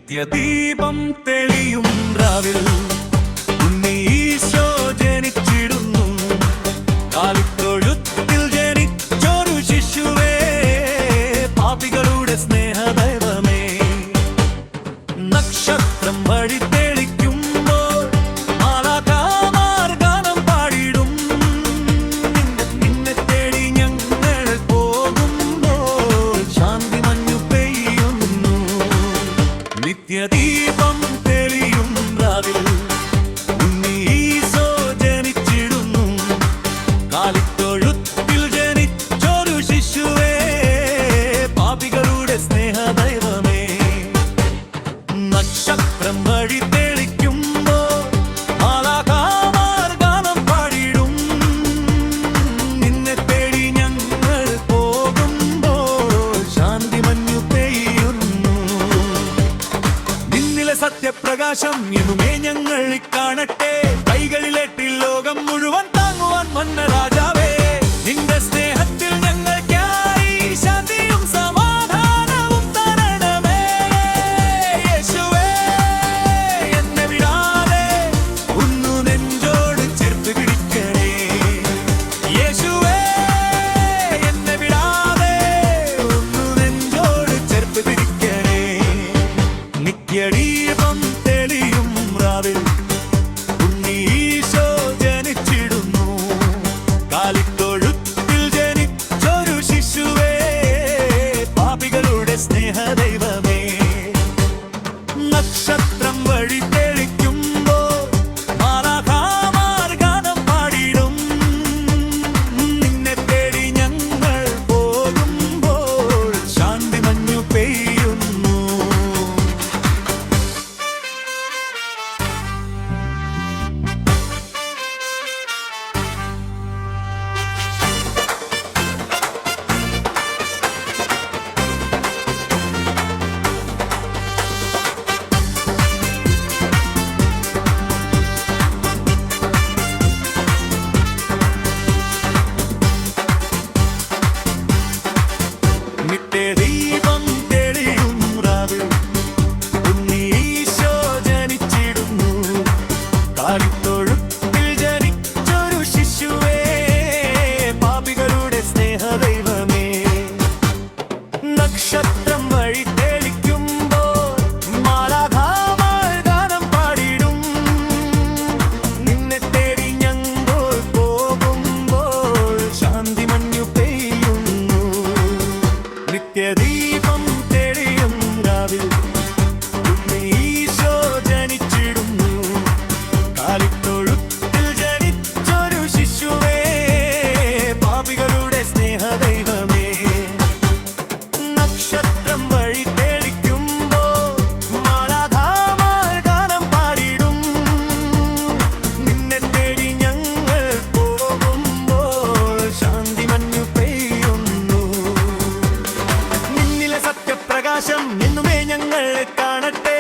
നിത്യദീപം തെളിയും രാവിൽ ഉണ്ണീശോ ജനിച്ചിടുന്നു. കാലിത്തൊഴുത്തിൽ ജനിച്ചൊരു ശിശുവേ, പാപികളുടെ സ്നേഹദൈവമേ. നക്ഷത്രം വഴി തെളിക്കുമ്പോൾ മാലാഖമാർ ഗാനം പാടിടും. നിന്നെ തേടി ഞങ്ങൾ പോകുമ്പോൾ ശാന്തി മഞ്ഞു പെയ്യുന്നു. നിത്യദീപം തെളിയും രാവിൽ ഉണ്ണീശോ ജനിച്ചിടുന്നു. കാലിത്തൊഴുത്തിൽ ജനിച്ചൊരു ശിശുവേ, പാപികളുടെ സ്നേഹദൈവമേ. നക്ഷത്രം വഴി തെളിക്കുമ്പോൾ മാലാഖമാർ ഗാനം പാടിടും. നിന്നെ തേടി ഞങ്ങൾ പോകുമ്പോൾ ശാന്തി മഞ്ഞു പെയ്യുന്നു. നിന്നിലെ സത്യപ്രകാശം എന്നുമേ ഞങ്ങൾ കാണട്ടെ. കൈകളിലേറ്റിൽ ലോകം മുഴുവൻ താങ്ങുവാൻ വന്ന രാജാവേ, നിന്റെ സ്നേഹത്തിൽ ഞങ്ങൾക്കായി ശാന്തിയും സമാധാനവും തരണമേ. യേശുവേ, എന്നെ വിടാതെ ഒന്നു നെഞ്ചോട് ചേർത്ത് പിടിക്കണേ. യേശുവേ, എന്നെ വിടാതെ ഒന്നു നെഞ്ചോട് ചേർത്ത് പിടിക്കണേ. നിത്യദീപം തെളിയും രാവിൽ ഉണ്ണീശോ ജനിച്ചിടുന്നു. കാലിത്തൊഴുത്തിൽ ജനിച്ചൊരു ശിശുവേ, പാപികളുടെ സ്നേഹദൈവമേ. നക്ഷത്രം വഴി തെളിക്കുമ്പോൾ മാലാഖമാർ ഗാനം പാടിടും. നിന്നെ തേടി ഞങ്ങൾ പോകുമ്പോൾ ശാന്തി മഞ്ഞു പെയ്യുന്നു. നിത്യദീപം തെളിയും രാവിൽ ഉണ്ണീശോ ജനിച്ചിടുന്നു. കാലിത്തൊഴുത്തിൽ ജനിച്ചൊരു ശിശുവേ, പാപികളുടെ സ്നേഹദൈവമേ. നക്ഷത്രം വഴി തെളിക്കുമ്പോൾ മാലാഖമാർ ഗാനം പാടിടും. നിന്നെ തേടി ഞങ്ങൾ പോകുമ്പോൾ ശാന്തി മഞ്ഞു പെയ്യുന്നു. നിത്യദീപം തെളിയും രാവിൽ ഉണ്ണീശോ ജനിച്ചിടുന്നു. കാലിത്തൊഴുത്തിൽ ജനിച്ചൊരു ശിശുവേ, പാപികളുടെ സ്നേഹദൈവമേ. നക്ഷത്രം വഴി തെളിക്കുമ്പോൾ മാലാഖമാർ ഗാനം പാടിടും. നിന്നെ തേടി ഞങ്ങൾ പോകുമ്പോൾ ശാന്തി മഞ്ഞു പെയ്യുന്നു. നിന്നിലെ സത്യപ്രകാശം എന്നുമേ ഞങ്ങൾ കാണട്ടെ.